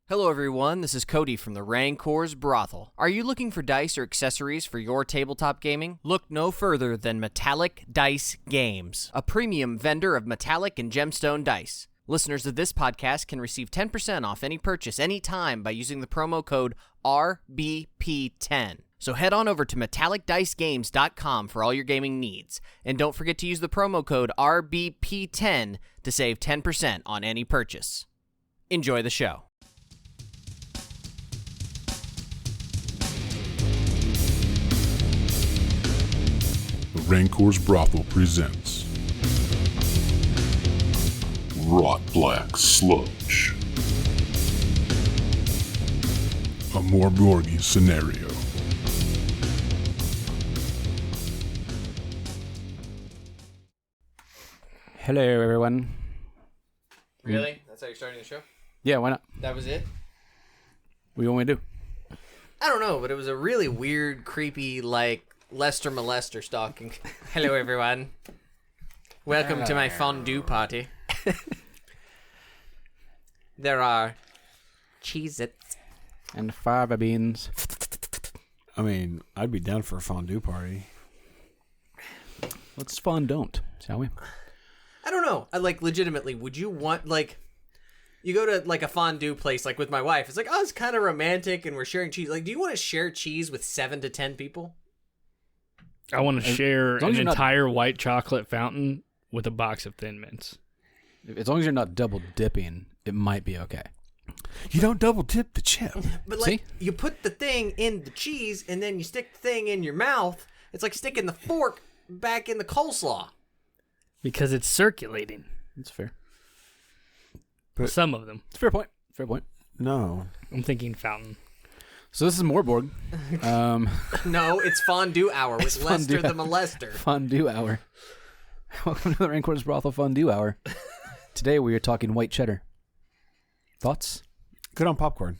Hello everyone, this is Cody from the Rancor's Brothel. Are you looking for dice or accessories for your tabletop gaming? Look no further than Metallic Dice Games, a premium vendor of metallic and gemstone dice. Listeners of this podcast can receive 10% off any purchase anytime by using the promo code RBP10. So head on over to metallicdicegames.com for all your gaming needs. And don't forget to use the promo code RBP10 to save 10% on any purchase. Enjoy the show. Rancor's Brothel presents Rotblack Sludge, a Mörk Borg scenario. Hello, everyone. Really? That's how you're starting the show? Yeah, why not? That was it? What do you want me to do? I don't know, but it was a really weird, creepy, like, Lester molester stalking. Hello, everyone. Welcome to my fondue party. There are Cheez-Its. And fava beans. I mean, I'd be down for a fondue party. Let's don't, shall we? I don't know. Legitimately, would you want, you go to, a fondue place, with my wife. It's like, oh, it's kind of romantic and we're sharing cheese. Do you want to share cheese with 7 to 10 people? I want to share an you're entire white chocolate fountain with a box of Thin Mints. As long as you're not double dipping, it might be okay. You don't double dip the chip. But, See? you put the thing in the cheese and then you stick the thing in your mouth. It's like sticking the fork back in the coleslaw. Because it's circulating. That's fair. But- Some of them. It's a fair point. Fair point. No. I'm thinking fountain. So this is Mörk Borg. No, it's fondue hour with Lester the molester. Fondue hour. Welcome to the Rancor's Brothel Fondue Hour. Today we are talking white cheddar. Thoughts? Good on popcorn.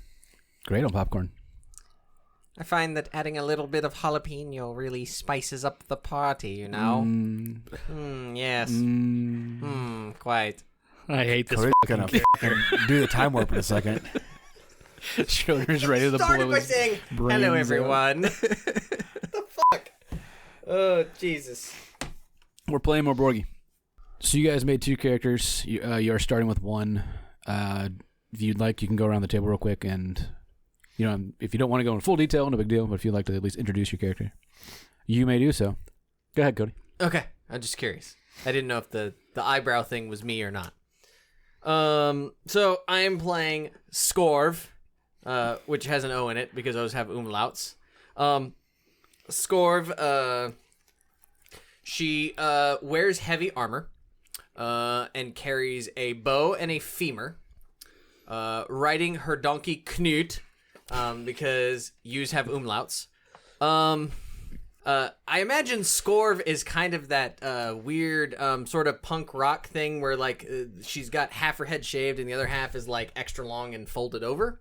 Great on popcorn. I find that adding a little bit of jalapeno really spices up the party, you know? Yes. Quite. I hate this. Cody's gonna do the time warp in a second. Schroeder's ready to Started blow by his saying, brains hello, out. everyone. The fuck? Oh, Jesus. We're playing more Borgy. So you guys made 2 characters. You are starting with 1. If you'd like, you can go around the table real quick, and if you don't want to go in full detail, no big deal. But if you'd like to at least introduce your character, you may do so. Go ahead, Cody. Okay, I'm just curious. I didn't know if the eyebrow thing was me or not. So I am playing Scörv, which has an O in it because those have umlauts. Scörv, she wears heavy armor and carries a bow and a femur, riding her donkey Knut because yous have umlauts. I imagine Scörv is kind of that weird sort of punk rock thing where she's got half her head shaved and the other half is extra long and folded over.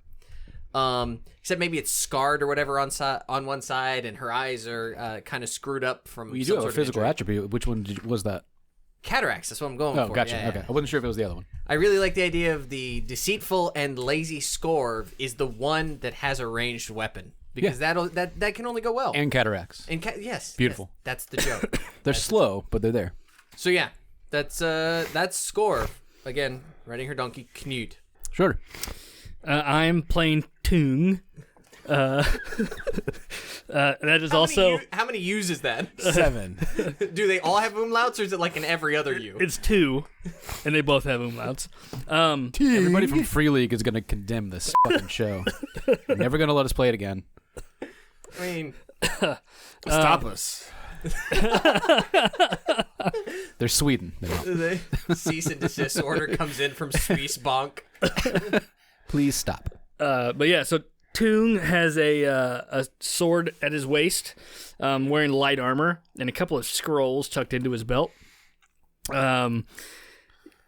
Except maybe it's scarred or whatever on one side, and her eyes are kind of screwed up from. Well, you some do have a sort of physical injury. attribute. Which one was that? Cataracts. That's what I'm going Oh, for. gotcha. Yeah, Okay, yeah. I wasn't sure if it was the other one. I really like the idea of the deceitful and lazy Scörv is the one that has a ranged weapon because that can only go well. And cataracts. And yes, Beautiful. yes, that's the joke. They're slow, but they're there. So yeah, that's Scörv again, riding her donkey Knut. Schroeder. I'm playing Tüng. That is How many U's is that? 7. Do they all have umlauts, or is it like in every other U? It's 2, and they both have umlauts. Everybody from Free League is going to condemn this fucking show. They're never going to let us play it again. I mean, Stop us. They're Sweden. They're not. the cease and desist order comes in from Swiss Bonk. Please stop. But yeah, so Tüng has a sword at his waist, wearing light armor, and a couple of scrolls tucked into his belt.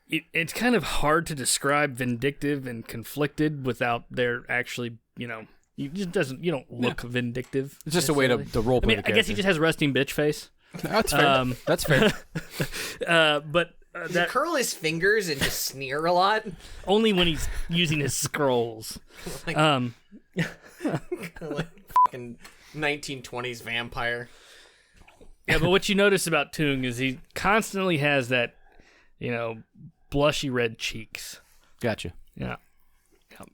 It's kind of hard to describe vindictive and conflicted without there actually, you don't look vindictive. It's just a way to role play the I guess he character. just has resting bitch face. That's fair. That's fair. But Does he curl his fingers and just sneer a lot? Only when he's using his scrolls. Like, like fucking 1920s vampire. Yeah, but what you notice about Tüng is he constantly has that, blushy red cheeks. Gotcha. Yeah.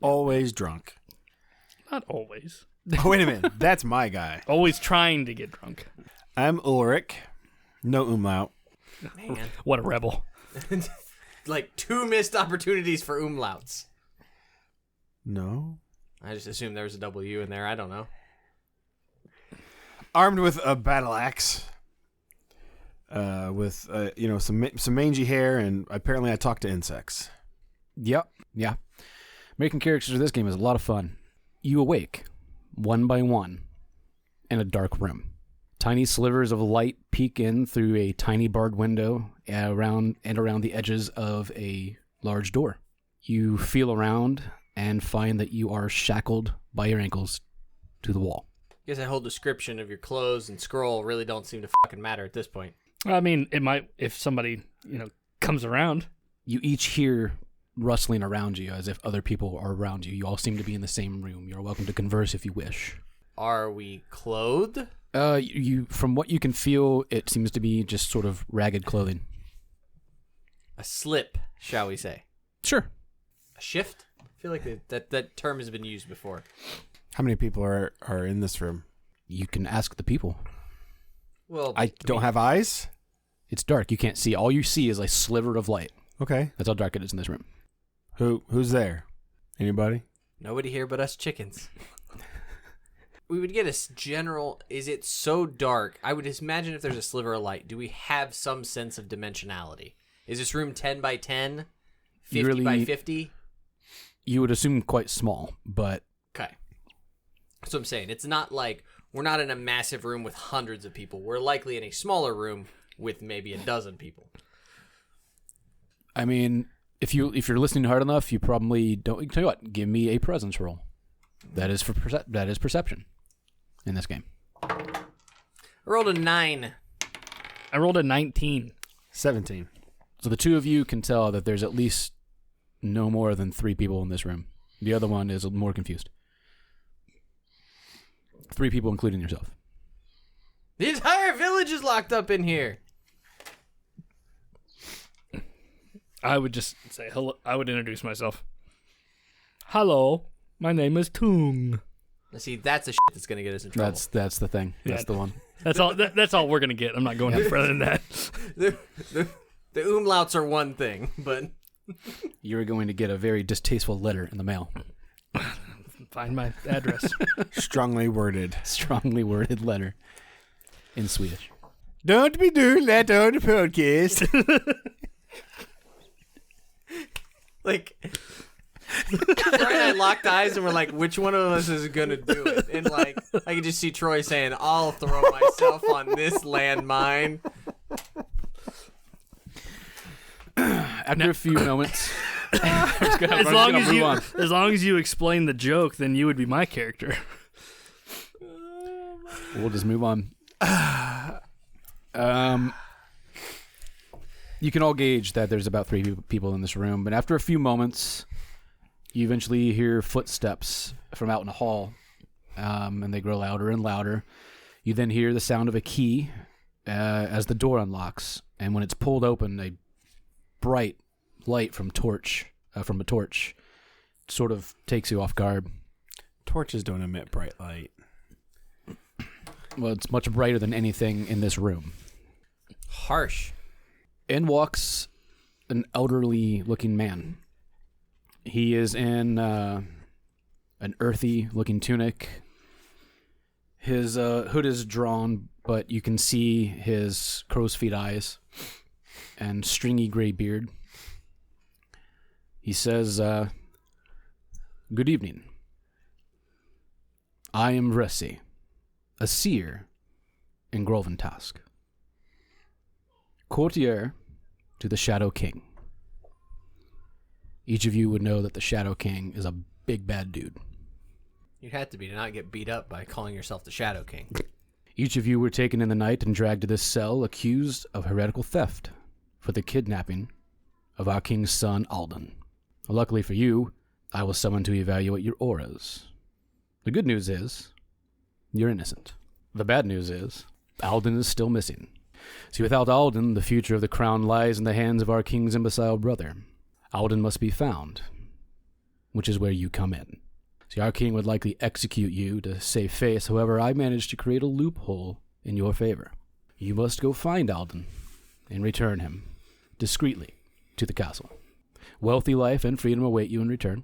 Always drunk. Not always. Oh, wait a minute. That's my guy. Always trying to get drunk. I'm Ulric. No umlaut. Man. What a rebel. Like 2 missed opportunities for umlauts. No. I just assumed there was a W in there. I don't know. Armed with a battle axe. With some mangy hair, and apparently I talk to insects. Yep. Yeah. Making characters for this game is a lot of fun. You awake, one by one, in a dark room. Tiny slivers of light peek in through a tiny barred window around the edges of a large door. You feel around and find that you are shackled by your ankles to the wall. I guess that whole description of your clothes and scroll really don't seem to fucking matter at this point. I mean, it might if somebody, comes around. You each hear rustling around you as if other people are around you. You all seem to be in the same room. You're welcome to converse if you wish. Are we clothed? You from what you can feel, it seems to be just sort of ragged clothing. A slip, shall we say? Sure. A shift? I feel like that term has been used before. How many people are in this room? You can ask the people. Well, I don't have eyes? It's dark. You can't see. All you see is a sliver of light. Okay. That's how dark it is in this room. Who's there? Anybody? Nobody here but us chickens. We would get a general... Is it so dark? I would imagine if there's a sliver of light, do we have some sense of dimensionality? Is this room 10 by 10? 50 by 50? You would assume quite small, but... Okay. That's what I'm saying. It's not like we're not in a massive room with hundreds of people. We're likely in a smaller room with maybe a dozen people. I mean, if you're listening hard enough, you probably don't... Tell you what, give me a presence roll. That is that is perception in this game. I rolled a 9. I rolled a 19. 17. So the two of you can tell that there's at least no more than 3 people in this room. The other one is more confused. 3 people, including yourself. The entire village is locked up in here. I would just say hello. I would introduce myself. Hello, my name is Tüng. See, that's the shit that's gonna get us in trouble. That's the thing. That's Yeah. the one. That's all. That's all we're gonna get. I'm not going any further than that. The umlauts are one thing, but You're going to get a very distasteful letter in the mail. Find my address. Strongly worded. Strongly worded letter in Swedish. Don't be doing that on the podcast. like, Troy and I locked eyes and we're like, which one of us is gonna do it? And like, I can just see Troy saying, "I'll throw myself on this landmine." After a few moments, As long as you explain the joke, then you would be my character. we'll just move on. You can all gauge that there's about 3 people in this room, but after a few moments, you eventually hear footsteps from out in the hall, and they grow louder and louder. You then hear the sound of a key as the door unlocks, and when it's pulled open, a bright light from a torch sort of takes you off guard. Torches don't emit bright light. Well, it's much brighter than anything in this room. Harsh. In walks an elderly-looking man. He is in an earthy-looking tunic. His hood is drawn, but you can see his crow's feet eyes and stringy gray beard. He says, "Good evening. I am Resi, a seer in Groventask, courtier to the Shadow King. Each of you would know that the Shadow King is a big bad dude. You'd have to be to not get beat up by calling yourself the Shadow King. Each of you were taken in the night and dragged to this cell accused of heretical theft for the kidnapping of our king's son, Alden. Luckily for you, I was summoned to evaluate your auras. The good news is, you're innocent. The bad news is, Alden is still missing. See, without Alden, the future of the crown lies in the hands of our king's imbecile brother. Alden must be found, which is where you come in. See, our king would likely execute you to save face. However, I managed to create a loophole in your favor. You must go find Alden and return him discreetly to the castle. Wealthy life and freedom await you in return.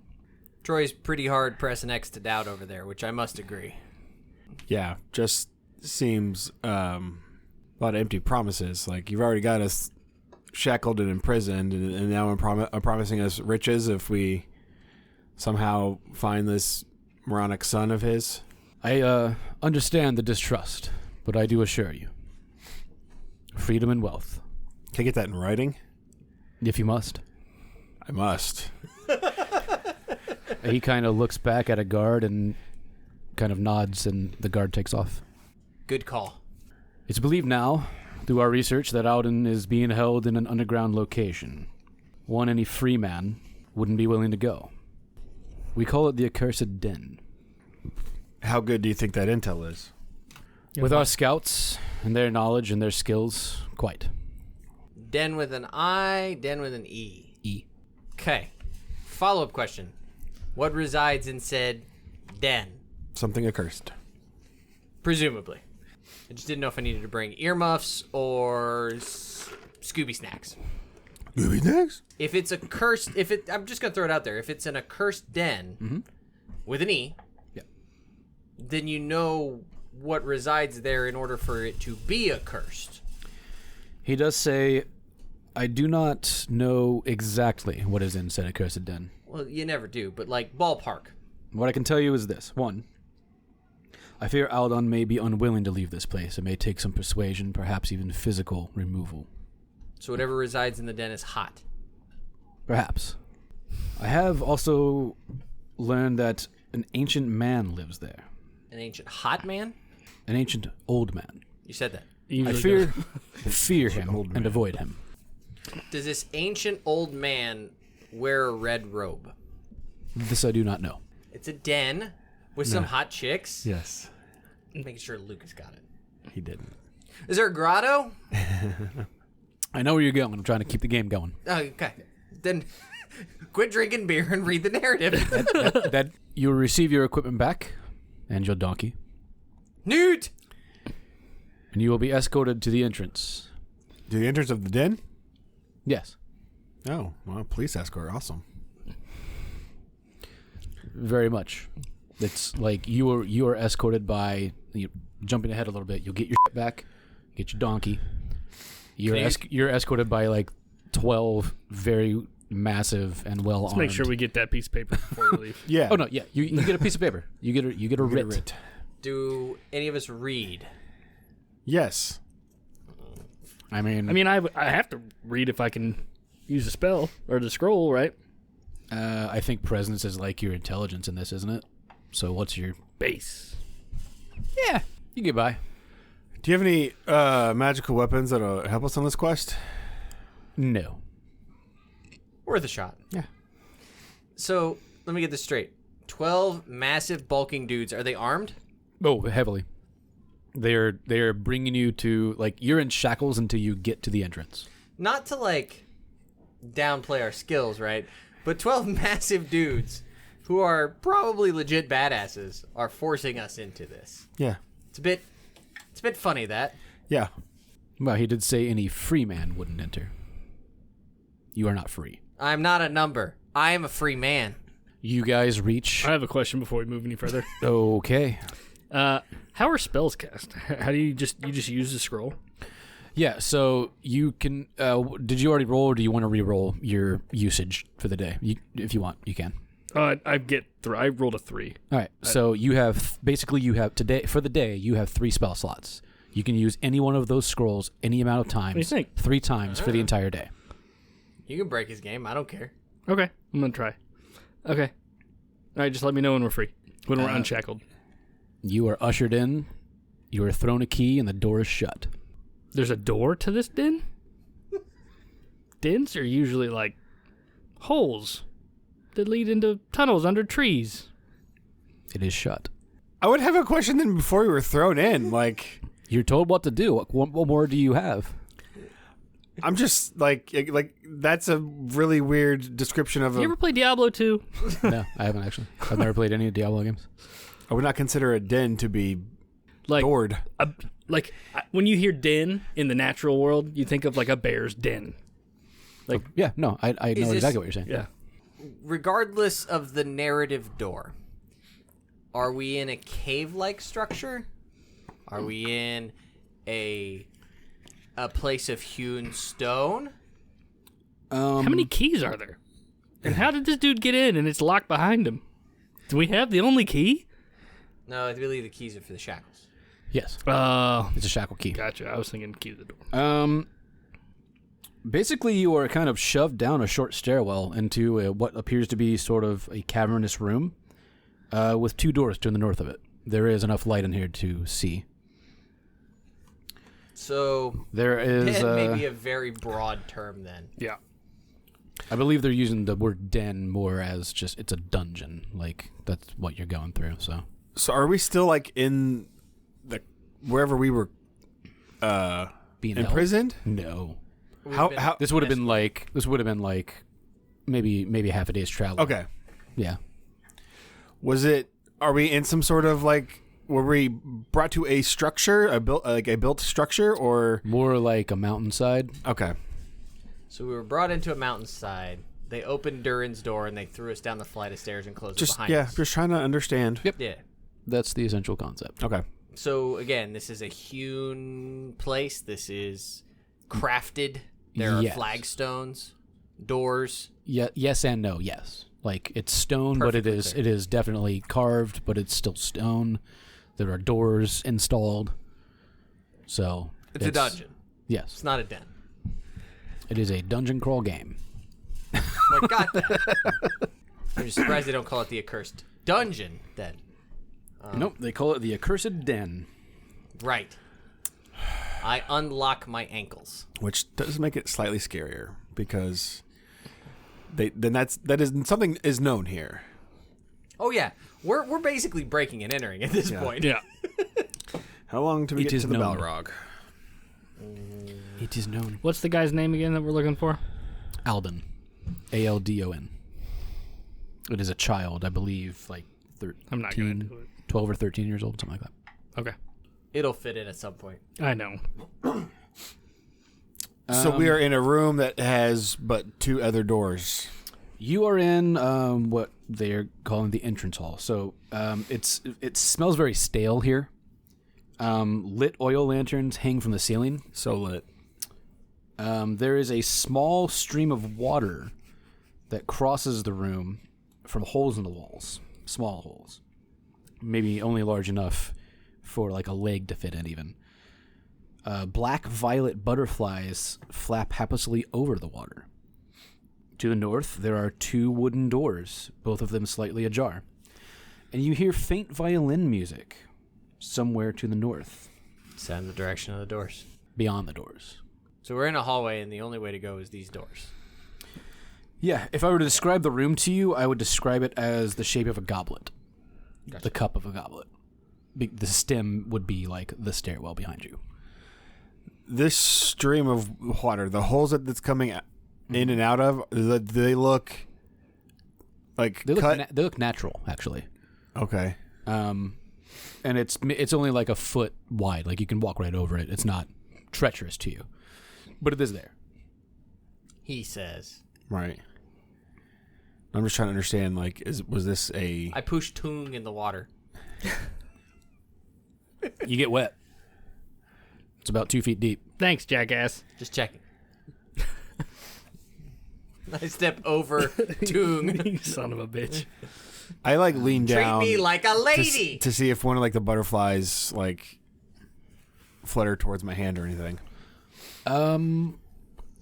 Troy's pretty hard pressing X to doubt over there, which I must agree. Yeah, just seems a lot of empty promises. Like, you've already got us shackled and imprisoned, and now I'm promising us riches if we somehow find this moronic son of his. I understand the distrust, but I do assure you, freedom and wealth. Can I get that in writing? If you must. I must. He kind of looks back at a guard and kind of nods, and the guard takes off. Good call. It's believed now, through our research, that Alden is being held in an underground location. One any free man wouldn't be willing to go. We call it the Accursed Den. How good do you think that intel is? With our scouts and their knowledge and their skills, quite. Den with an I, den with an E. E. Okay. Follow-up question. What resides in said den? Something accursed. Presumably. I just didn't know if I needed to bring earmuffs or Scooby snacks. Movie next? If it's a cursed, I'm just gonna throw it out there. If it's an accursed den with an E, Yep. then you know what resides there in order for it to be accursed. He does say, I do not know exactly what is in said Accursed Den. Well, you never do, but like ballpark. What I can tell you is this. One, I fear Alden may be unwilling to leave this place. It may take some persuasion, perhaps even physical removal. So whatever resides in the den is hot. Perhaps. I have also learned that an ancient man lives there. An ancient hot man? An ancient old man. You said that. I fear him and avoid him. Does this ancient old man wear a red robe? This I do not know. It's a den with some hot chicks. Yes. Making sure Lucas got it. He didn't. Is there a grotto? I know where you're going. I'm trying to keep the game going. Oh, okay. Then quit drinking beer and read the narrative. That you will receive your equipment back and your donkey, Newt! and you will be escorted to the entrance. To the entrance of the den? Yes. Oh, well, police escort. Awesome. Very much. It's like you are escorted by, jumping ahead a little bit, you'll get your shit back, get your donkey. You're escorted by like 12 very massive and well armed. Let's make sure we get that piece of paper before we leave. Yeah. Oh no, yeah, you get a piece of paper. You get a writ. Do any of us read? Yes. I mean, I have to read if I can use a spell or the scroll, right? I think presence is like your intelligence in this, isn't it? So what's your Base. Yeah, you get by. Do you have any magical weapons that'll help us on this quest? No. Worth a shot. Yeah. So, let me get this straight. 12 massive bulking dudes. Are they armed? Oh, heavily. They're bringing you to, like, you're in shackles until you get to the entrance. Not to, like, downplay our skills, right? But 12 massive dudes who are probably legit badasses are forcing us into this. Yeah. It's a bit funny, that. Yeah. Well, he did say any free man wouldn't enter. You are not free. I'm not a number. I am a free man. You guys reach. I have a question before we move any further. Okay. How are spells cast? How do you just use the scroll? Yeah, so you can. Did you already roll, or do you want to re-roll your usage for the day? If you want, you can. I rolled a 3. All right. So you have today for the day. You have 3 spell slots. You can use any one of those scrolls any amount of times. What do you think? 3 times for the entire day. You can break his game. I don't care. Okay, I'm gonna try. Okay. All right, just let me know when we're free. When we're unshackled. You are ushered in. You are thrown a key, and the door is shut. There's a door to this den? dens are usually like holes that lead into tunnels under trees. It is shut. I would have a question then before we were thrown in. Like, You're told what to do. What more do you have? I'm just like that's a really weird description of You ever play Diablo 2? No, I haven't actually. I've never played any Diablo games. I would not consider a den to be Like, doored. When you hear den in the natural world, you think of like a bear's den. Like, Yeah, no, I know this- exactly what you're saying. yeah. Regardless of the narrative door, are we in a cave-like structure? Are we in a place of hewn stone? How many keys are there? And how did this dude get in and it's locked behind him? Do we have the only key? No, I believe the keys are for the shackles. Yes, Oh, it's a shackle key. gotcha. I was thinking key to the door. Basically, you are kind of shoved down a short stairwell into what appears to be sort of a cavernous room with two doors to the north of it. There is enough light in here to see. So, There is, den may be a very broad term then. Yeah. I believe they're using the word den more as just it's a dungeon. Like that's what you're going through. So Are we still like in the wherever we were being held? imprisoned? No. How? This would have been like maybe half a day's travel. Okay. Yeah. Was it? Are we in some sort of like? Were we brought to a structure, a built structure, or More like a mountainside. okay? So we were brought into a mountainside. They opened Durin's door and they threw us down the flight of stairs and closed it behind us. Just trying to understand. Yep. Yeah. That's the essential concept. Okay. So again, this is a hewn place. This is crafted. There are Yes. flagstones, doors. Yeah. Yes and no. Yes. Like it's stone, but Perfectly it is definitely carved, but it's still stone. There are doors installed. So It's a dungeon. Yes. It's not a den. It is a dungeon crawl game. But got that. I'm just surprised they don't call it the accursed dungeon then. Nope. They call it the accursed den. Right. I unlock my ankles. Which does make it slightly scarier because that is something is known here. Oh yeah, we're basically breaking and entering at this point. Yeah. How long till we It get is to the known. Balrog? It is known. What's the guy's name again that we're looking for? Alden. Aldon. It is a child, I believe, like 13, I'm not going to do it. 12 or 13 years old, something like that. Okay. It'll fit in at some point. I know. So we are in a room that has but two other doors. You are in what they're calling the entrance hall. So it smells very stale here. Lit oil lanterns hang from the ceiling. So lit. There is a small stream of water that crosses the room from holes in the walls. Small holes. Maybe only large enough for like a leg to fit in even. Black violet butterflies flap happily over the water. To the north, there are two wooden doors, both of them slightly ajar. And you hear faint violin music somewhere to the north, Send the direction of the doors. beyond the doors. So we're in a hallway, and the only way to go is these doors. Yeah, if I were to describe the room to you, I would describe it as the shape of a goblet. Gotcha. The cup of a goblet. The stem would be like the stairwell behind you. This stream of water, the holes that's coming in and out of, do they look like They cut? look, they look natural, actually. Okay. And it's only like a foot wide. Like you can walk right over it. It's not treacherous to you, but it is there. He says. Right. I'm just trying to understand. Like, was this a? I push Tüng in the water. You get wet. It's about 2 feet deep. Thanks, jackass. Just checking. I step over Tüng. You son of a bitch. I like lean Treat down me like a lady. to see if one of like the butterflies like flutter towards my hand or anything.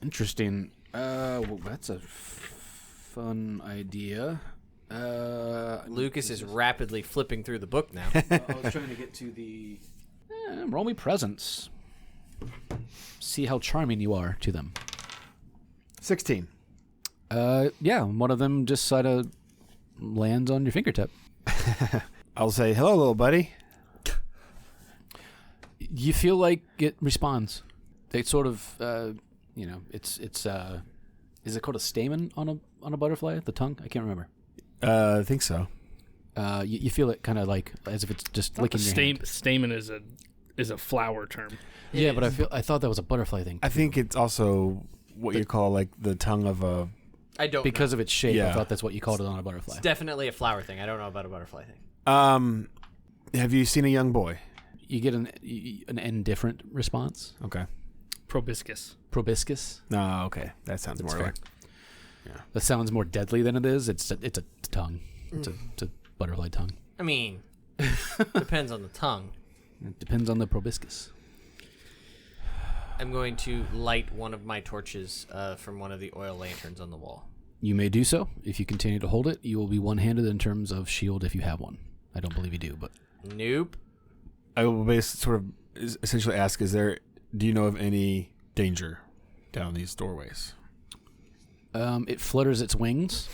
Interesting. Well, that's a fun idea. Lucas is rapidly flipping through the book now. I was trying to get to the... roll me presence. See how charming you are to them. 16. Yeah, one of them just sort of lands on your fingertip. I'll say, hello, little buddy. You feel like it responds. They sort of, it's is it called a stamen on a butterfly? The tongue? I can't remember. I think so. You feel it kind of like as if it's just licking your hand. Stamen is a flower term. Yeah, but I thought that was a butterfly thing. I think it's also what you call like the tongue of a. I don't because know. of its shape. Yeah. I thought that's what you called it on a butterfly. It's definitely a flower thing. I don't know about a butterfly thing. Have you seen a young boy? You get an indifferent response. Okay. Proboscis. Proboscis. No, okay. That sounds That's more fair. like. That sounds more deadly than it is. It's a tongue. It's a butterfly tongue. I mean, depends on the tongue. It depends on the proboscis. I'm going to light one of my torches from one of the oil lanterns on the wall. You may do so. If you continue to hold it, you will be one-handed in terms of shield if you have one. I don't believe you do, but... Nope. I will basically sort of essentially ask, do you know of any danger down these doorways? It flutters its wings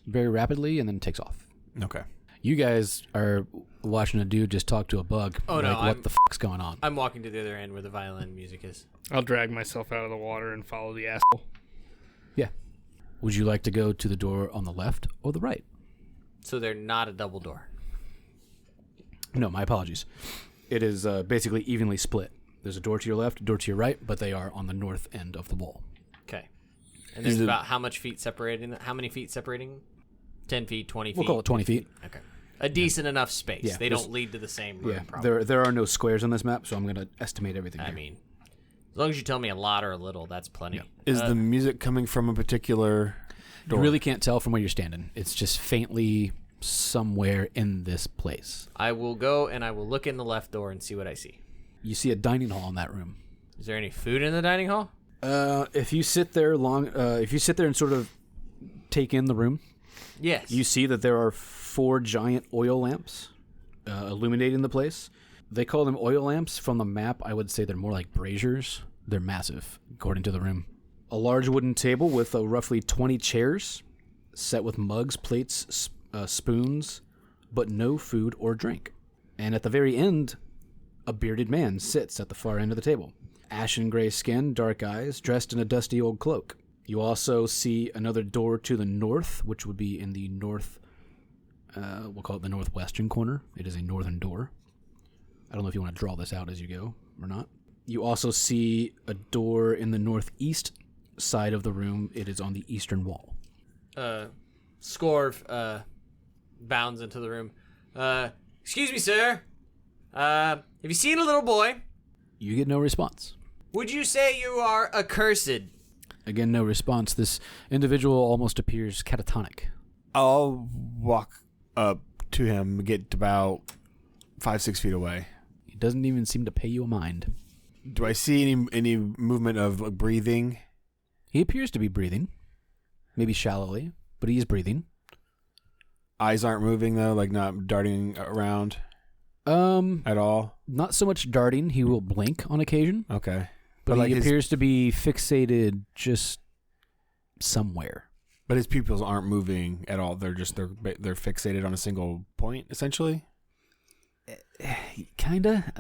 very rapidly and then takes off. Okay. You guys are watching a dude just talk to a bug. Oh, no, what the fuck's going on? I'm walking to the other end where the violin music is. I'll drag myself out of the water and follow the asshole. Yeah. Would you like to go to the door on the left or the right? So they're not a double door. No, my apologies. It is basically evenly split. There's a door to your left, a door to your right, but they are on the north end of the wall. Okay. And there's about how many feet separating? 10 feet, 20 feet? We'll call it 20 feet. Okay. A decent enough space. Yeah, They don't lead to the same room, Yeah, probably. there are no squares on this map, so I'm going to estimate everything. I here. mean, as long as you tell me a lot or a little, that's plenty. Is the music coming from a particular door? You really can't tell from where you're standing. It's just faintly somewhere in this place. I will go and I will look in the left door and see what I see. You see a dining hall in that room. Is there any food in the dining hall? If you sit there and sort of take in the room, Yes. you see that there are 4 giant oil lamps illuminating the place. They call them oil lamps. From the map, I would say they're more like braziers. They're massive, according to the room. A large wooden table with roughly 20 chairs, set with mugs, plates, spoons, but no food or drink. And at the very end, a bearded man sits at the far end of the table. Ashen gray skin, dark eyes, dressed in a dusty old cloak. You also see another door to the north, which would be in the north, we'll call it the northwestern corner. It is a northern door. I don't know if you want to draw this out as you go or not. You also see a door in the northeast side of the room. It is on the eastern wall. Scörv bounds into the room. Excuse me, sir. Have you seen a little boy? You get no response. Would you say you are accursed? Again, no response. This individual almost appears catatonic. I'll walk up to him, get about 5-6 feet away. He doesn't even seem to pay you a mind. Do I see any movement of like, breathing? He appears to be breathing, maybe shallowly, but he is breathing. Eyes aren't moving though, like not darting around at all. Not so much darting. He will blink on occasion, Okay, but like he appears to be fixated just somewhere. but his pupils aren't moving at all. They're fixated on a single point, essentially. Kinda.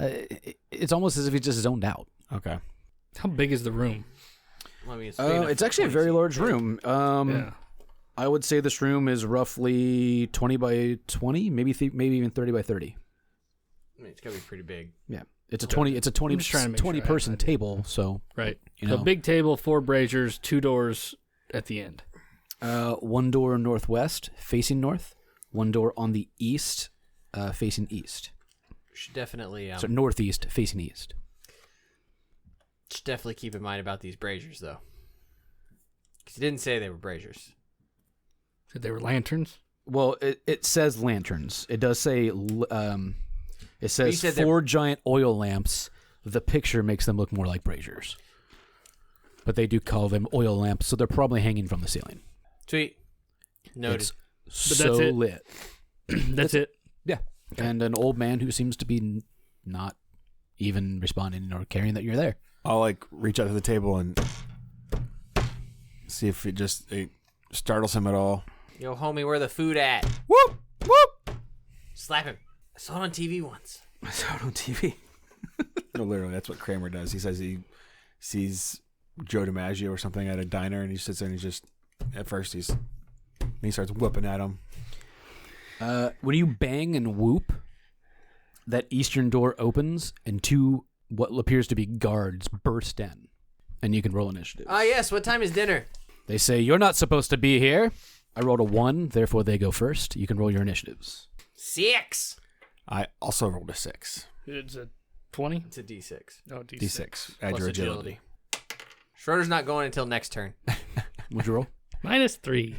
It's almost as if he's just zoned out. Okay. How big is the room? Well, I mean, it's It's actually a very large room. Yeah. I would say this room is roughly 20 by 20, maybe even 30 by 30. I mean, it's gotta be pretty big. Yeah, it's a 20. It's a 20 I'm just trying to make sure I have person an idea. table. So Right. You So know. big table, 4 braziers, 2 doors at the end. one door northwest facing north, one door on the east facing east. Should definitely So northeast facing east. should definitely keep in mind about these braziers, though. Because he didn't say they were braziers. Said they were lanterns. Well, it says lanterns. It does say it says said 4 giant oil lamps. The picture makes them look more like braziers, but they do call them oil lamps, so they're probably hanging from the ceiling. Sweet. Noted. It's that's so it. lit. That's it. Yeah, and an old man who seems to be not even responding or caring that you're there. I'll like reach out to the table and See if it startles him at all. Yo, homie, where the food at? Whoop! Whoop! Slap him. I saw it on TV once. I saw it on TV. No, literally, that's what Kramer does. He says he sees Joe DiMaggio or something at a diner, and he sits there and he starts whooping at him. When you bang and whoop, that eastern door opens, and two what appears to be guards burst in, and you can roll initiative. Ah, yes. What time is dinner? They say, you're not supposed to be here. I rolled a 1, therefore they go first. You can roll your initiatives. 6. I also rolled a 6. It's a 20? It's a D6. Oh, D6. D6. Add Plus your agility. Schroeder's not going until next turn. What'd you roll? -3.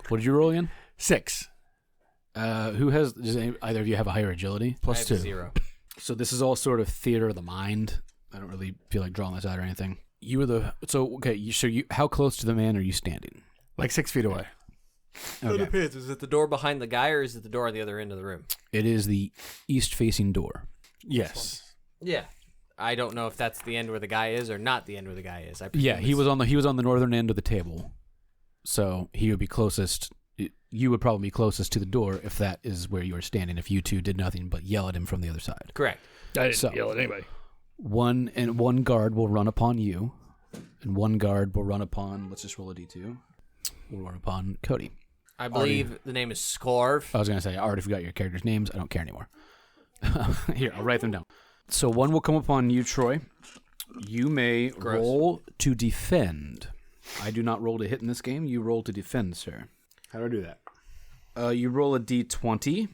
What did you roll again? 6. Does either of you have a higher agility? I have 2. 0. So this is all sort of theater of the mind. I don't really feel like drawing this out or anything. How close to the man are you standing? Like 6 feet away. It depends. Is it the door behind the guy, or is it the door on the other end of the room? It is the east-facing door. Yes. Yeah. I don't know if that's the end where the guy is or not the end where the guy is. Yeah, he was on the northern end of the table, so he would be closest. You would probably be closest to the door if that is where you were standing. If you two did nothing but yell at him from the other side. Correct. I didn't yell at anybody. One guard will run upon you, and one guard will run upon. Let's just roll a d2. Will run upon Cody. I believe the name is Scörv. I was going to say, I already forgot your characters' names. I don't care anymore. Here, I'll write them down. So one will come upon you, Troy. You may roll to defend. I do not roll to hit in this game. You roll to defend, sir. How do I do that? You roll a d20.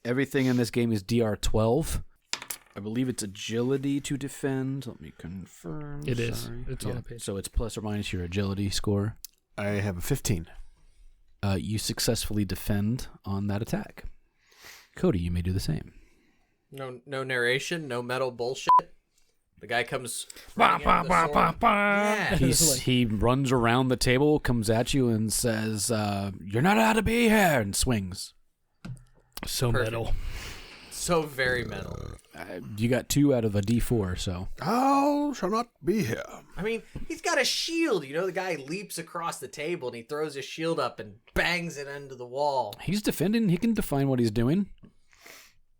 Everything in this game is DR12. I believe it's agility to defend. Let me confirm. It is. It's on the page. So it's plus or minus your agility score. I have a 15. You successfully defend on that attack. Cody, you may do the same. No narration, no metal bullshit. The guy comes. Bah, running bah, out with bah, the bah, sword. bah. Yeah. He runs around the table, comes at you, and says, "You're not allowed to be here," and swings. So Perfect. metal. So very metal. You got 2 out of a D4, so Thou shall not be here. I mean, he's got a shield. You know, the guy leaps across the table and he throws his shield up and bangs it into the wall. he's defending. He can define what he's doing.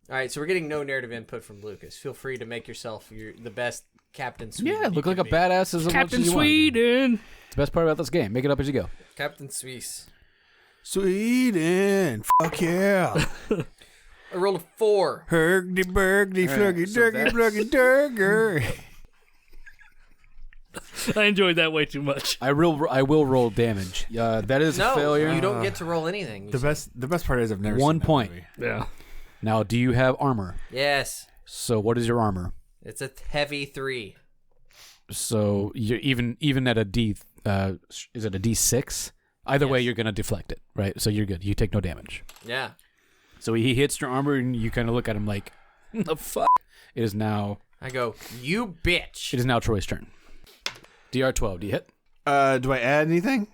All right, so we're getting no narrative input from Lucas. Feel free to make yourself the best Captain Sweden. Yeah, you look can like a be. badass as much Captain as you want. Sweden. It's the best part about this game. Make it up as you go. Captain Swiss. Sweden. Fuck yeah. I rolled a 4. Hergdy burgdy fluggy so durgy that's- bluggy durger. I enjoyed that way too much. I will roll damage. That is No, a failure. you don't get to roll anything. You The best part is I've never 1 seen that point. movie. Yeah. Now, do you have armor? Yes. So what is your armor? It's a heavy 3. So you're even at a D, is it a D6? Either way, you're gonna deflect it, right? So you're good. You take no damage. Yeah. So he hits your armor, and you kind of look at him like, "The fuck." It is now I go, you bitch. Troy's turn. DR12. Do you hit? Do I add anything?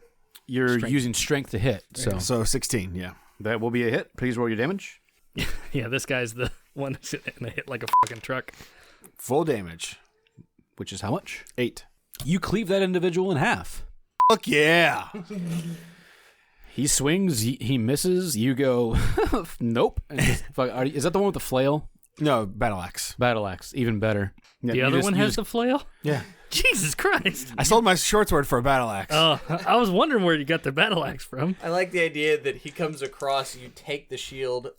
You're using strength to hit, So 16, yeah. that will be a hit. Please roll your damage. Yeah, this guy's the one that's gonna hit like a fucking truck. Full damage. Which is how much? 8. You cleave that individual in half. Fuck yeah. He swings. He misses. You go, nope. And just, is that the one with the flail? No, battle axe. Battle axe, even better. Yeah, The you other just- one you has just- the flail? Yeah. Jesus Christ. I sold my short sword for a battle axe. Oh, I was wondering where you got the battle axe from. I like the idea that he comes across, you take the shield,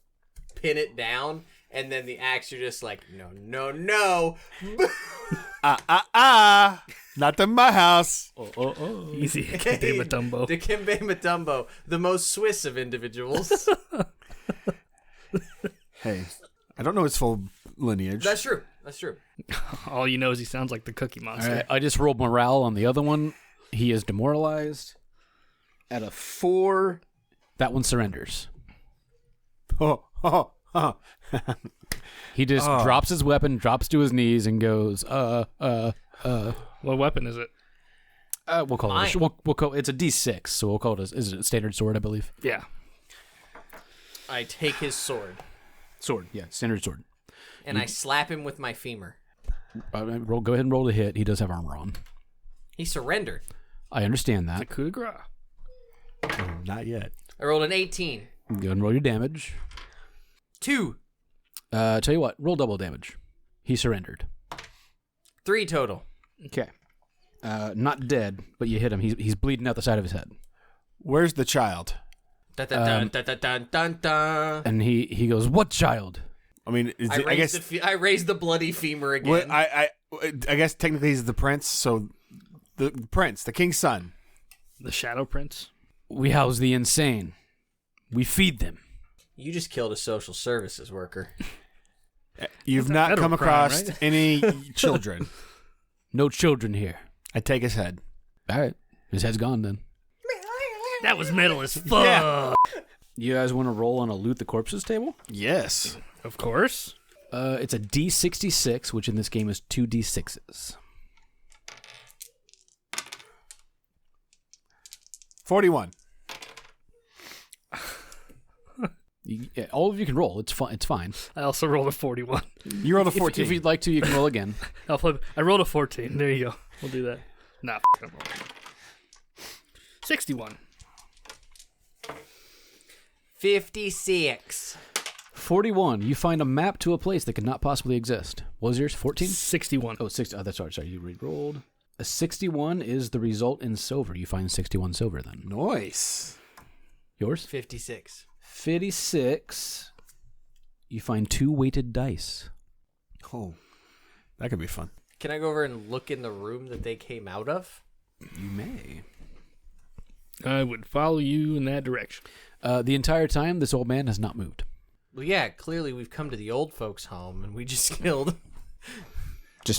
pin it down, and then the axe, you're just like, no. Not in my house. Easy. Dikembe Mutombo. Dikembe Mutombo, the most Swiss of individuals. Hey, I don't know his full lineage. That's true. All you know is he sounds like the Cookie All Monster. right, I just rolled morale on the other one. He is demoralized. At a 4, that one surrenders. Oh. He just drops his weapon, drops to his knees, and goes, What weapon is it? We'll call it. We'll call it's a D6, so we'll call it. Is it a standard sword? I believe. Yeah. I take his sword, Sword, yeah, standard sword. and I slap him with my femur. Go ahead and roll to hit. He does have armor on. He surrendered. I understand The that. coup de grace. Not yet. I rolled an 18. Go ahead and roll your damage. 2. Tell you what, roll double damage. He surrendered. 3 total. Okay. Not dead, but you hit him. He's bleeding out the side of his head. Where's the child? Dun, dun, dun, dun, dun, dun, dun. And he goes, "What child?" I mean, I guess I raised the bloody femur again. Well, I guess technically he's the prince, so the prince, the king's son. The Shadow Prince. We house the insane. We feed them. You just killed a social services worker. You've That's a not federal come crime, across right? any children. No children here. I take his head. All right. His head's gone then. That was metal as fuck. Yeah. You guys want to roll on a loot the corpses table? Yes. Of course. It's a D66, which in this game is 2 D6s. 41. All of you can roll. It's fun. It's fine. I also rolled a 41. You rolled a 14. If you'd like to, you can roll again. I'll flip. I rolled a 14. There you go. We'll do that. Nah, I'm rolling. 61. 56. 41. You find a map to a place that could not possibly exist. What was yours? 14? 61. Oh, 60. Oh, that's sorry. You re-rolled. A 61 is the result in silver. You find 61 silver then. Nice. Yours? 56. 56. You find 2 weighted dice. Oh, that could be fun. Can I go over and look in the room that they came out of? You may. I would follow you in that direction. The entire time, this old man has not moved. Well, yeah, clearly we've come to the old folks' home and we just killed.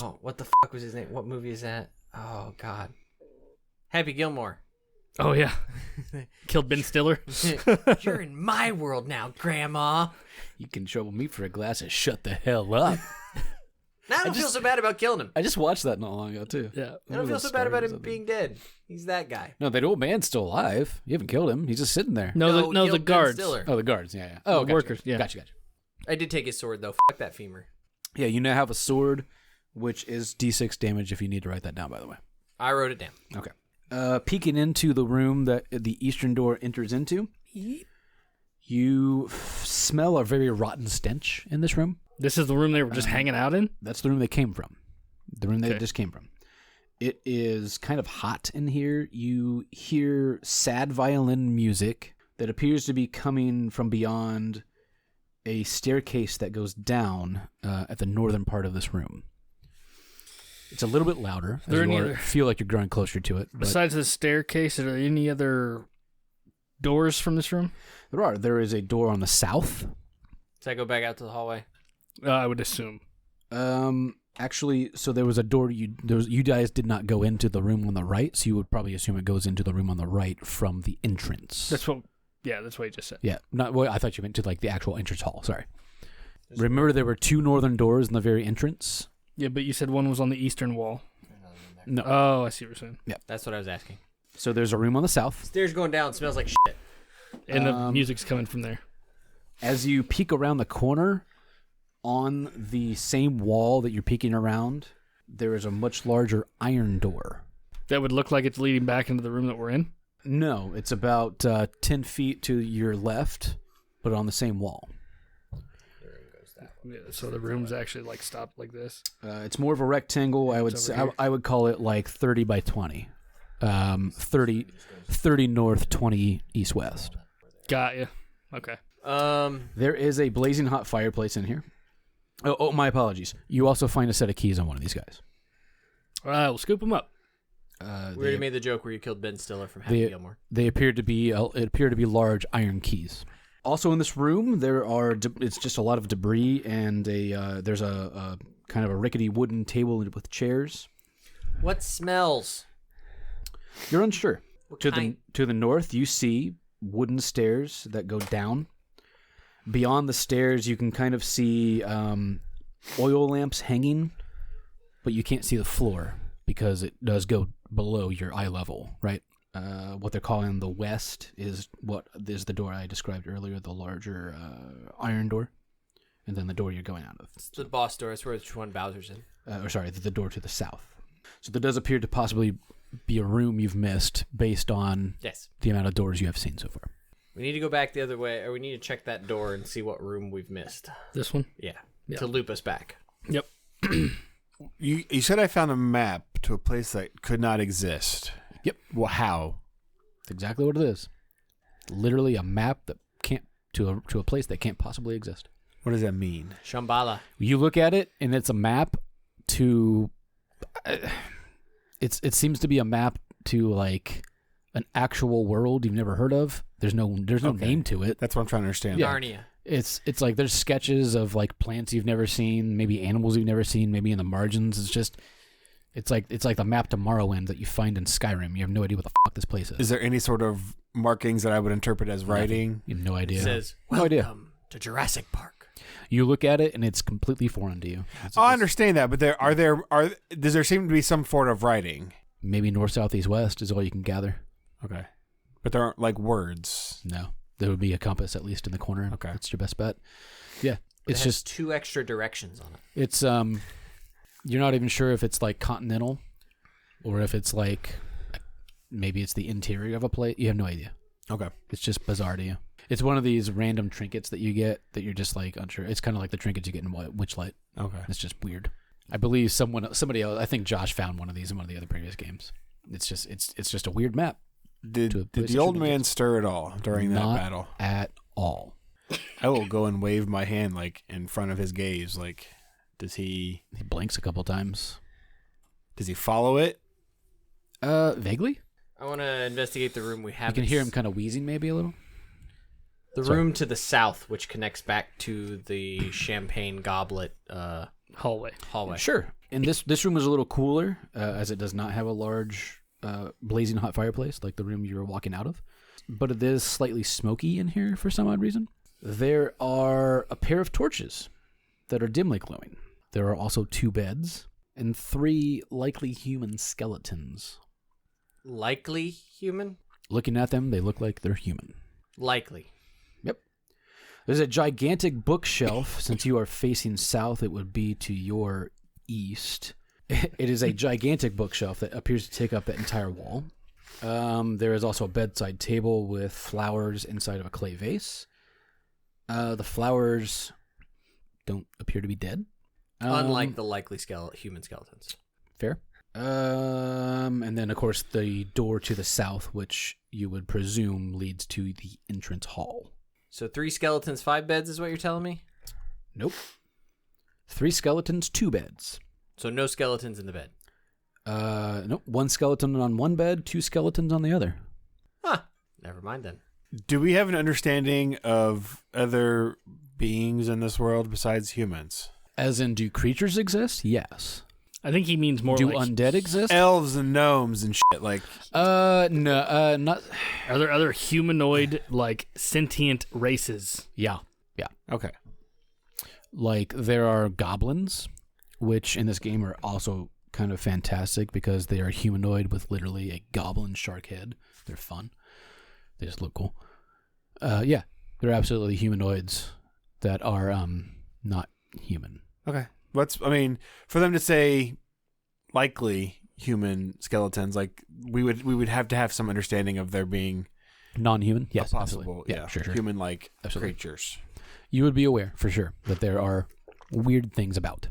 Oh, what the fuck was his name? What movie is that? Oh, God. Happy Gilmore. Oh, yeah. Killed Ben Stiller. You're in my world now, Grandma. You can trouble me for a glass of shut the hell up. Now I don't feel so bad about killing him. I just watched that not long ago, too. Yeah. I don't feel so bad about him being dead. He's that guy. No, that old man's still alive. You haven't killed him. He's just sitting there. No, killed the Ben guards. Stiller. Oh, the guards. Yeah, yeah. Oh, The gotcha, workers, Gotcha. yeah. Gotcha. I did take his sword, though. Fuck that femur. Yeah, you now have a sword, which is D6 damage if you need to write that down, by the way. I wrote it down. Okay. Peeking into the room that the eastern door enters into, you smell a very rotten stench in this room. This is the room they were just hanging out in? That's the room they came from. The room they Okay. just came from. It is kind of hot in here. You hear sad violin music that appears to be coming from beyond a staircase that goes down at the northern part of this room. It's a little bit louder. There As you any are- other- feel like you're growing closer to it. But Besides the staircase, are there any other doors from this room? there are. There is a door on the south. Does I go back out to the hallway? I would assume. Actually, so there was a door. You guys did not go into the room on the right, so you would probably assume it goes into the room on the right from the entrance. That's what you just said. Yeah, not. Well, I thought you meant to like the actual entrance hall. Sorry. Remember, there were 2 northern doors in the very entrance. Yeah, but you said one was on the eastern wall. No. Oh, I see what you're saying. That's what I was asking. So there's a room on the south. Stairs going down. Smells like shit. And the music's coming from there. As you peek around the corner, on the same wall that you're peeking around, there is a much larger iron door. That would look like it's leading back into the room that we're in. No, it's about 10 feet to your left, but on the same wall. Yeah, so the room's actually like stopped like this. It's more of a rectangle. I would It's say, over here. I would call it like 30 by 20. 30 north, 20 east west. Got you. Okay. There is a blazing hot fireplace in here. Oh, my apologies. You also find a set of keys on one of these guys. All right, we'll scoop them up. We already made the joke where you killed Ben Stiller from Happy Gilmore. They appear to be large iron keys. Also in this room, it's just a lot of debris, and there's a kind of a rickety wooden table with chairs. What smells? You're unsure. What To kind? the north, you see wooden stairs that go down. Beyond the stairs, you can kind of see oil lamps hanging, but you can't see the floor because it does go below your eye level, right? What they're calling the west is the door I described earlier, the larger iron door. and then the door you're going out of. It's the boss door. That's where which one Bowser's in. The door to the south. So there does appear to possibly be a room you've missed based on Yes. the amount of doors you have seen so far. We need to go back the other way, or we need to check that door and see what room we've missed. This one? Yeah. Yeah. To loop us back. Yep. You said I found a map to a place that could not exist. Yep. Well, how? That's exactly what it is. Literally a map that can't to a place that can't possibly exist. What does that mean? Shambhala. You look at it, and it's a map to. It seems to be a map to like an actual world you've never heard of. There's no name to it. That's what I'm trying to understand. Narnia. It's like there's sketches of like plants you've never seen, maybe animals you've never seen, maybe in the margins. It's like the map to Morrowind that you find in Skyrim. You have no idea what the fuck this place is. Is there any sort of markings that I would interpret as writing? You have no idea. It says, No idea. welcome to Jurassic Park. You look at it and it's completely foreign to you. I understand that, but does there seem to be some sort of writing? Maybe north, south, east, west is all you can gather. Okay, but there aren't like words. No, there would be a compass at least in the corner. Okay. That's your best bet. Yeah, it's It has just 2 extra directions on it. it's you're not even sure if it's like continental or if it's like maybe it's the interior of a plate. You have no idea. Okay. It's just bizarre to you. It's one of these random trinkets that you get that you're just like unsure. It's kind of like the trinkets you get in Witchlight. Okay. It's just weird. I believe somebody else. I think Josh found one of these in one of the other previous games. It's just a weird map. Did the old man stir at all during that Not battle? at all. I will go and wave my hand like in front of his gaze. Like, does he He blinks a couple times. follow it? Vaguely. I want to investigate the room we have. You can hear him kind of wheezing maybe a little. The room to the south, which connects back to the champagne goblet Hallway. hallway. Sure. And this room is a little cooler, as it does not have a large blazing hot fireplace like the room you were walking out of. But it is slightly smoky in here for some odd reason. There are a pair of torches that are dimly glowing. There are also 2 beds and 3 likely human skeletons. Likely human? Looking at them, they look like they're human. Likely. Yep. There's a gigantic bookshelf. Since you are facing south, it would be to your east. It is a gigantic bookshelf that appears to take up that entire wall. There is also a bedside table with flowers inside of a clay vase. The flowers don't appear to be dead. Unlike the likely human skeletons. Fair. And then, of course, the door to the south, which you would presume leads to the entrance hall. So 3 skeletons, 5 beds is what you're telling me? Nope. 3 skeletons, 2 beds. So no skeletons in the bed. Nope. 1 skeleton on one bed, 2 skeletons on the other. Huh. Never mind then. Do we have an understanding of other beings in this world besides humans? As in, do creatures exist? Yes. I think he means more Do like undead exist? Elves and gnomes and shit. Like, No, not. Are there other humanoid, like, sentient races? Yeah. okay. Like, there are goblins, which in this game are also kind of fantastic because they are humanoid with literally a goblin shark head. They're fun. They just look cool. Yeah, they're absolutely humanoids that are not human. Okay. For them to say likely human skeletons, like we would have to have some understanding of there being Non-human? Yes, a possible, absolutely. yeah, sure. human-like Absolutely. creatures. You would be aware, for sure, that there are weird things about.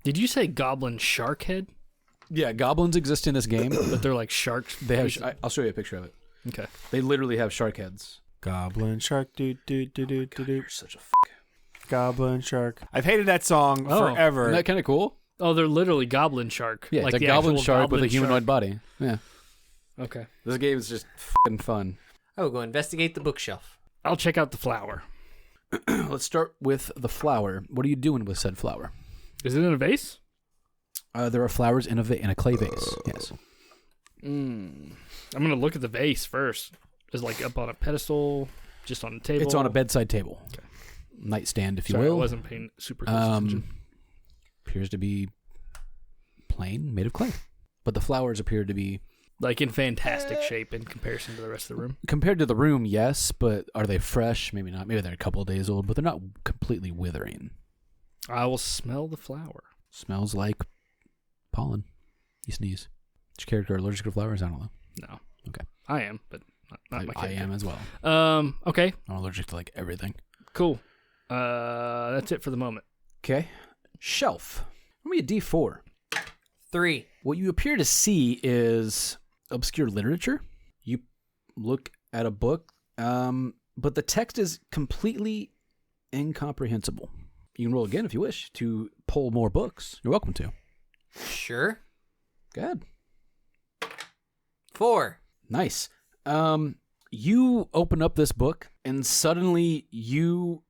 Did you say goblin shark head? Yeah, goblins exist in this game. But they're like sharks? They have. I'll show you a picture of it. Okay. They literally have shark heads. Goblin shark, do do do do do do. You're such a Goblin shark. I've hated that song Oh, forever. Isn't that kind of cool? Oh, they're literally goblin shark. Yeah, like it's a the goblin actual shark with a goblin humanoid shark. body. Yeah. Okay. This game is just f***ing fun. I will go investigate the bookshelf. I'll check out the flower. Let's start with the flower. What are you doing with said flower? Is it in a vase? There are flowers in a clay vase. Yes. I'm going to look at the vase first. Is it like up on a pedestal, just on a table? It's on a bedside table. Okay. Nightstand, if you Sorry, I will. wasn't paying super close attention. Appears to be plain, made of clay. But the flowers appear to be... Like in fantastic shape in comparison to the rest of the room. Compared to the room, yes, but are they fresh? Maybe not. Maybe they're a couple of days old, but they're not completely withering. I will smell the flower. Smells like pollen. You sneeze. Is your character allergic to flowers? I don't know. No. Okay. I am, but not my I character. am as well. Okay. I'm allergic to like everything. Cool. That's it for the moment. Okay. Shelf. Let me a D4. 3. What you appear to see is obscure literature. You look at a book, but the text is completely incomprehensible. You can roll again if you wish to pull more books. You're welcome to. Sure. Good. 4. Nice. You open up this book, and suddenly you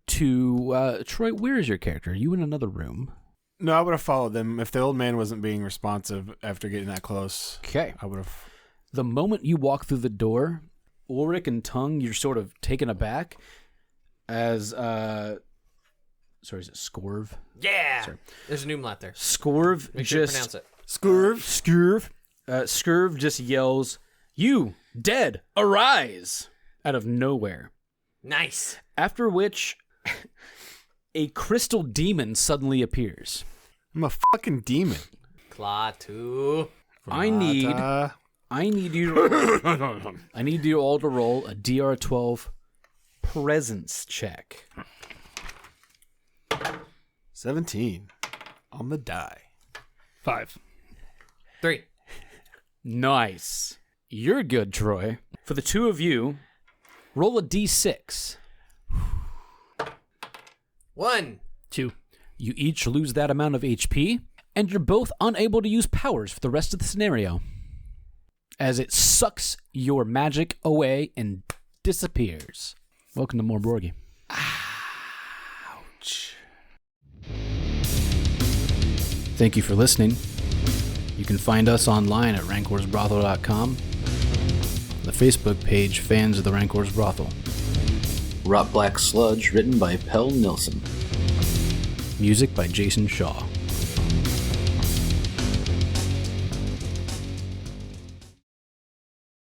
two... Troy, where is your character? Are you in another room? No, I would have followed them. If the old man wasn't being responsive after getting that close, Okay. I would have... The moment you walk through the door, Ulric and Tüng, you're sort of taken aback as... Sorry, is it Scörv? Yeah. Sorry. There's an umlaut there. Scörv Make sure just... to pronounce it. Scörv. Scörv just yells, "You, dead, arise!" out of nowhere. Nice. After which, a crystal demon suddenly appears. I'm a fucking demon. Claw 2. I need you. I need you all to roll a DR12 presence check. 17 on the die. 5. 3. Nice. You're good, Troy. For the two of you, roll a D6. 1. 2. You each lose that amount of HP, and you're both unable to use powers for the rest of the scenario, as it sucks your magic away and disappears. Welcome to Mörk Borg. Ouch. Thank you for listening. You can find us online at rancorsbrothel.com, the Facebook page Fans of the Rancor's Brothel. Rotblack Sludge, written by Pell Nilsson. Music by Jason Shaw.